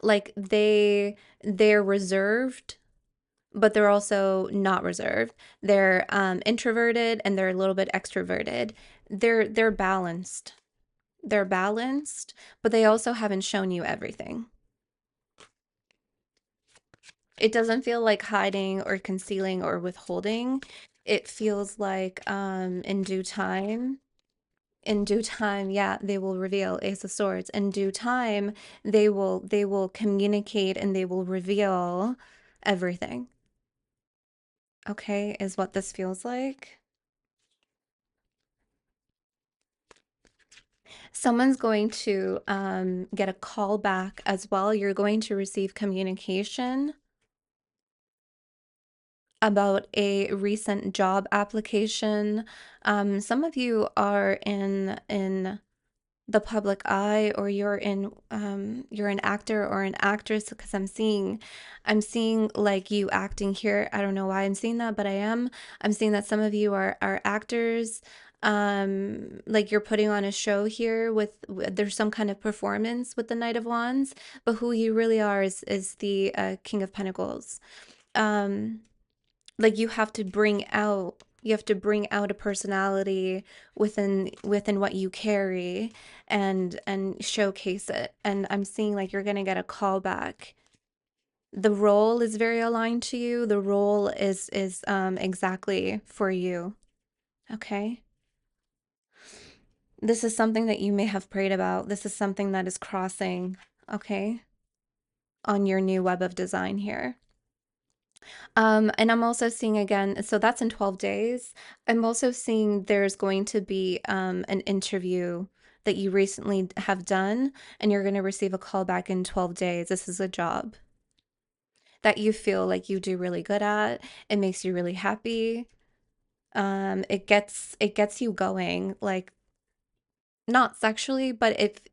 Like they're reserved, but they're also not reserved. They're introverted and they're a little bit extroverted. They're balanced. They're balanced, but they also haven't shown you everything. It doesn't feel like hiding or concealing or withholding. It feels like in due time, yeah, they will reveal. Ace of Swords. In due time, they will communicate and they will reveal everything. Okay, is what this feels like. Someone's going to get a call back as well. You're going to receive communication about a recent job application. Some of you are in the public eye, or you're an actor or an actress, because I'm seeing like you acting here. I don't know why I'm seeing that, but I'm seeing that some of you are actors. Like you're putting on a show here there's some kind of performance with the Knight of Wands, but who you really are is the King of Pentacles. um like you have to bring out a personality within what you carry and showcase it. And I'm seeing like you're gonna get a call back. The role is very aligned to you. The role is exactly for you. Okay, this is something that you may have prayed about. This is something that is crossing, okay, on your new web of design here. And I'm also seeing again, so that's in 12 days. I'm also seeing there's going to be an interview that you recently have done, and you're going to receive a call back in 12 days. This is a job that you feel like you do really good at. It makes you really happy. It gets you going, like not sexually, but it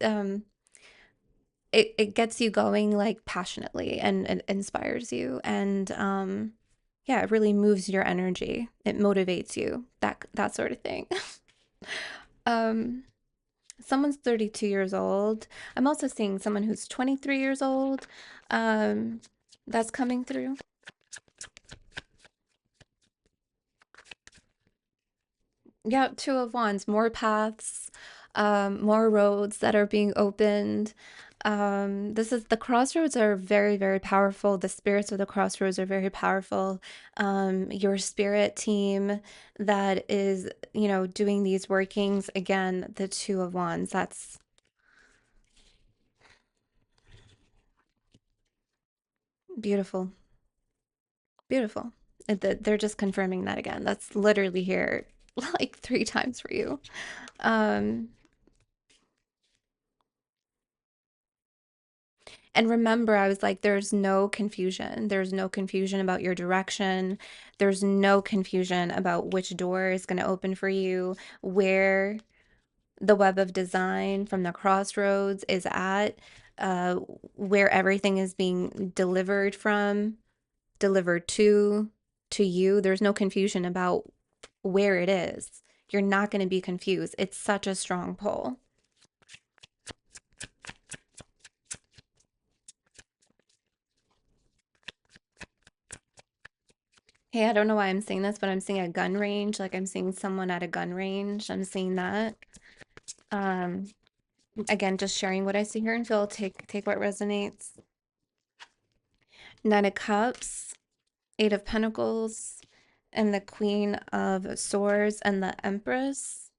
gets you going like passionately and it inspires you and yeah, it really moves your energy. It motivates you, that sort of thing. Um, Someone's 32 years old. I'm also seeing someone who's 23 years old. Um, that's coming through. Yeah, two of wands, more paths, more roads that are being opened. This is the crossroads are very, very powerful. The spirits of the crossroads are very powerful. Your spirit team that is, doing these workings, again, the two of wands, that's beautiful. Beautiful. They're just confirming that again. That's literally here like three times for you. Um, And remember, I was like, there's no confusion. There's no confusion about your direction. There's no confusion about which door is going to open for you, where the web of design from the crossroads is at, uh, where everything is being delivered from, delivered to you. There's no confusion about where it is. You're not going to be confused. It's such a strong pull. Hey, I don't know why I'm saying this, but I'm seeing a gun range. Like I'm seeing someone at a gun range. I'm seeing that. Um, Again, just sharing what I see here and feel. Take what resonates. Nine of Cups, Eight of Pentacles, and the Queen of Swords and the Empress.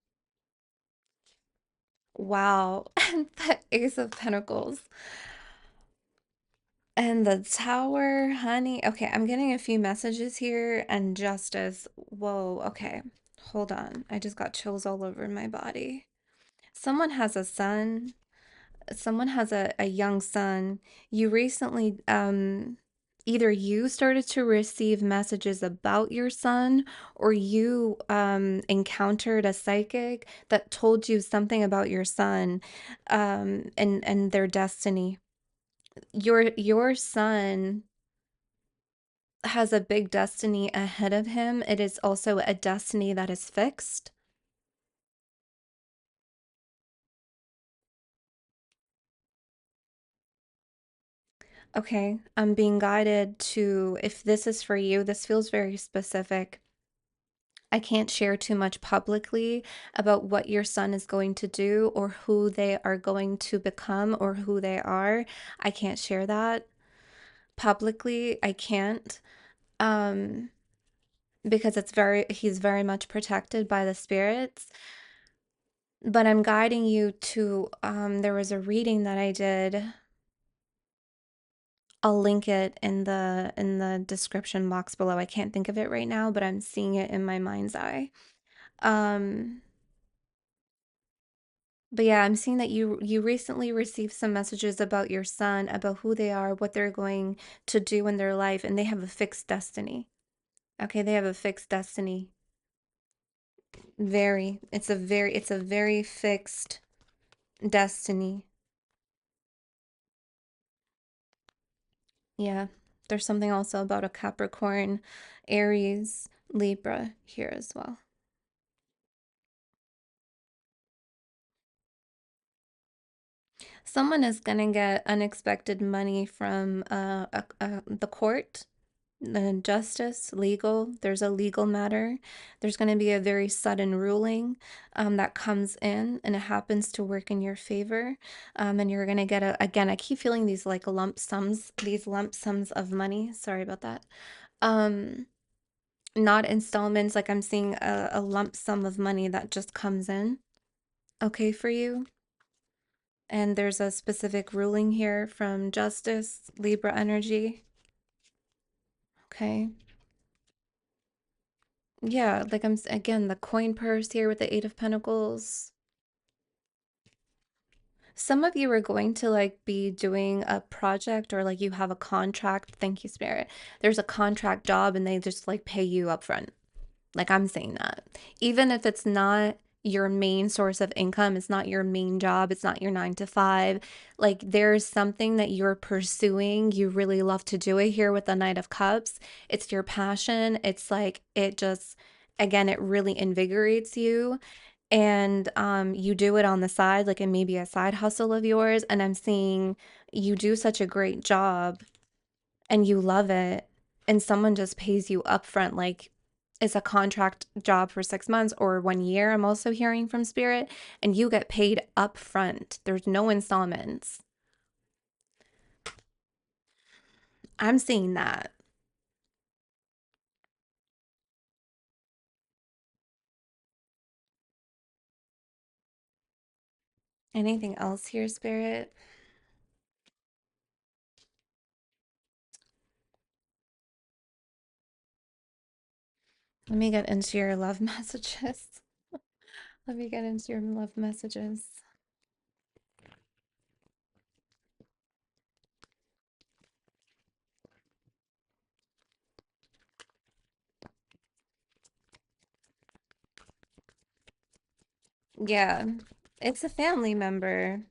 Wow. And the Ace of Pentacles. And the Tower, honey. Okay, I'm getting a few messages here and Justice. Whoa, okay. Hold on. I just got chills all over my body. Someone has a son. Someone has a young son. You recently, either you started to receive messages about your son or you encountered a psychic that told you something about your son and their destiny. Your son has a big destiny ahead of him. It is also a destiny that is fixed. Okay, I'm being guided to, if this is for you, this feels very specific. I can't share too much publicly about what your son is going to do or who they are going to become or who they are. I can't share that publicly. I can't. Um, because he's very much protected by the spirits. But I'm guiding you to, there was a reading that I did. I'll link it in the description box below. I can't think of it right now, but I'm seeing it in my mind's eye. Um, but yeah, I'm seeing that you recently received some messages about your son, about who they are, what they're going to do in their life, and they have a fixed destiny. Okay, they have a fixed destiny. It's a very fixed destiny. Yeah. There's something also about a Capricorn, Aries, Libra here as well. Someone is gonna get unexpected money from the court, the justice, legal. There's a legal matter. There's going to be a very sudden ruling that comes in, and it happens to work in your favor. And you're going to get again, I keep feeling these like lump sums of money. Sorry about that. Um, Not installments. Like I'm seeing a lump sum of money that just comes in. Okay for you. And there's a specific ruling here from Justice, Libra energy. Okay. Yeah, like again, the coin purse here with the Eight of Pentacles. Some of you are going to like be doing a project or like you have a contract. Thank you, Spirit. There's a contract job and they just like pay you up front. Like I'm saying that. Even if it's not your main source of income, it's not your main job, it's not your 9 to 5. Like there's something that you're pursuing. You really love to do it here with the Knight of Cups. It's your passion. It's like it just, again, it really invigorates you. And you do it on the side, like it may be a side hustle of yours. And I'm seeing you do such a great job and you love it, and someone just pays you upfront, like it's a contract job for 6 months or 1 year, I'm also hearing from Spirit, and you get paid upfront. There's no installments. I'm seeing that. Anything else here, Spirit? Let me get into your love messages. Let me get into your love messages. Yeah, it's a family member.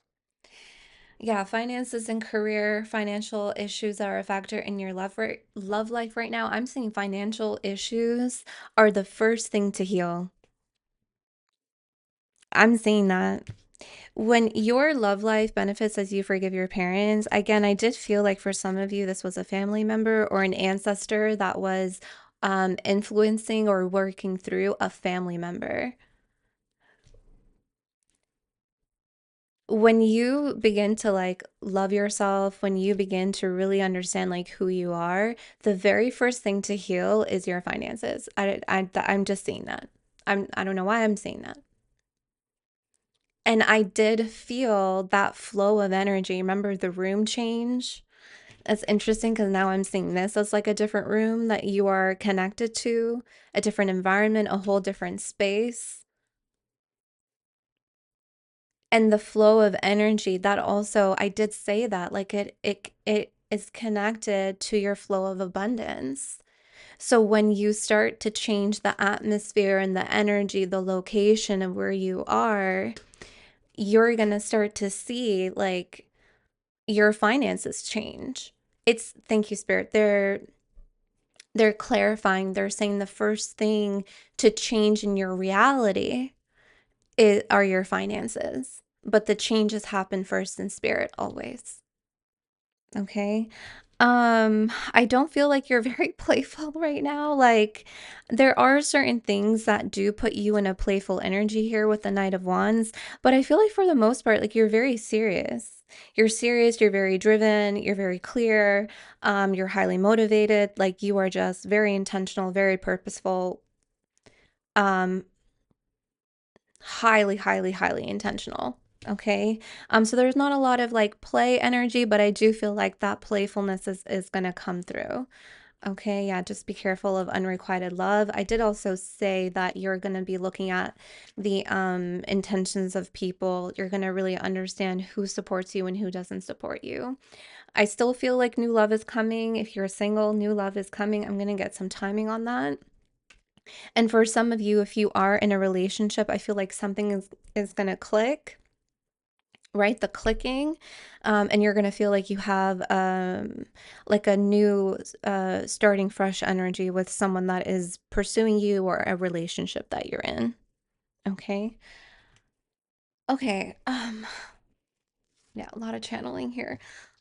Yeah, finances and career, financial issues are a factor in your love life right now. I'm seeing financial issues are the first thing to heal. I'm seeing that. When your love life benefits as you forgive your parents, again, I did feel like for some of you, this was a family member or an ancestor that was influencing or working through a family member. When you begin to like love yourself, when you begin to really understand like who you are, the very first thing to heal is your finances. I'm just seeing that. I don't know why I'm saying that. And I did feel that flow of energy. Remember the room change? It's interesting because now I'm seeing this as like a different room that you are connected to, a different environment, a whole different space. And the flow of energy, that also, I did say that, like it is connected to your flow of abundance. So when you start to change the atmosphere and the energy, the location of where you are, you're gonna start to see like your finances change. It's, thank you, Spirit. They're clarifying, they're saying the first thing to change in your reality are your finances, but the changes happen first in spirit always. Okay. I don't feel like you're very playful right now. Like there are certain things that do put you in a playful energy here with the Knight of Wands, but I feel like for the most part, like you're very serious. You're serious, you're very driven, you're very clear, you're highly motivated, like you are just very intentional, very purposeful, um, highly, highly, highly intentional. Okay. So there's not a lot of like play energy, but I do feel like that playfulness is gonna come through. Okay, yeah, just be careful of unrequited love. I did also say that you're going to be looking at the intentions of people. You're going to really understand who supports you and who doesn't support you. I still feel like new love is coming. If you're single, new love is coming. I'm going to get some timing on that. And for some of you, if you are in a relationship, I feel like something is going to click, right? The clicking, and you're going to feel like you have like a new starting fresh energy with someone that is pursuing you or a relationship that you're in. Okay. Okay. Yeah, a lot of channeling here.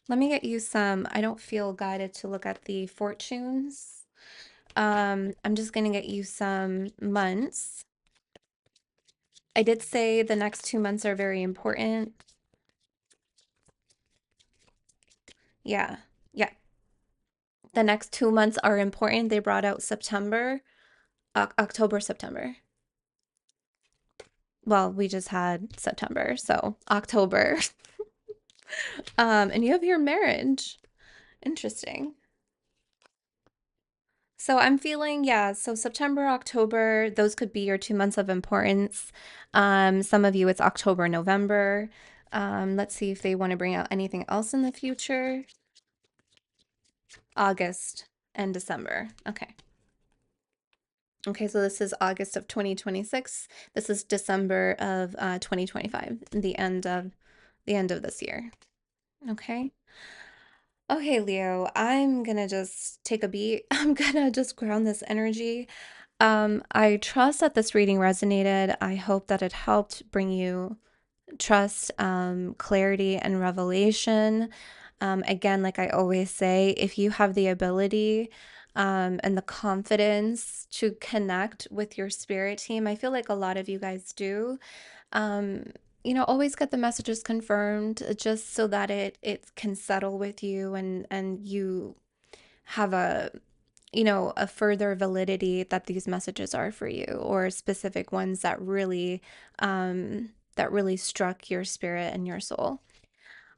Let me get you some. I don't feel guided to look at the fortunes. I'm just going to get you some months. I did say the next 2 months are very important. Yeah. Yeah. The next 2 months are important. They brought out September, October, September. Well, we just had September, so October. And you have your marriage. Interesting. So I'm feeling, yeah, so September, October, those could be your 2 months of importance. Some of you, it's October, November. Let's see if they want to bring out anything else in the future. August and December. Okay. Okay, so this is August of 2026. This is December of 2025, the end of this year. Okay. Okay, Leo, I'm gonna just take a beat. I'm gonna just ground this energy. I trust that this reading resonated. I hope that it helped bring you trust, clarity, and revelation. Again, like I always say, if you have the ability and the confidence to connect with your spirit team, I feel like a lot of you guys do. Um, always get the messages confirmed just so that it can settle with you and you have a further validity that these messages are for you, or specific ones that really struck your spirit and your soul.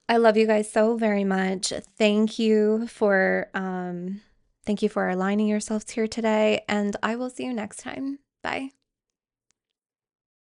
I love you guys so very much. Thank you for aligning yourselves here today, and I will see you next time. Bye.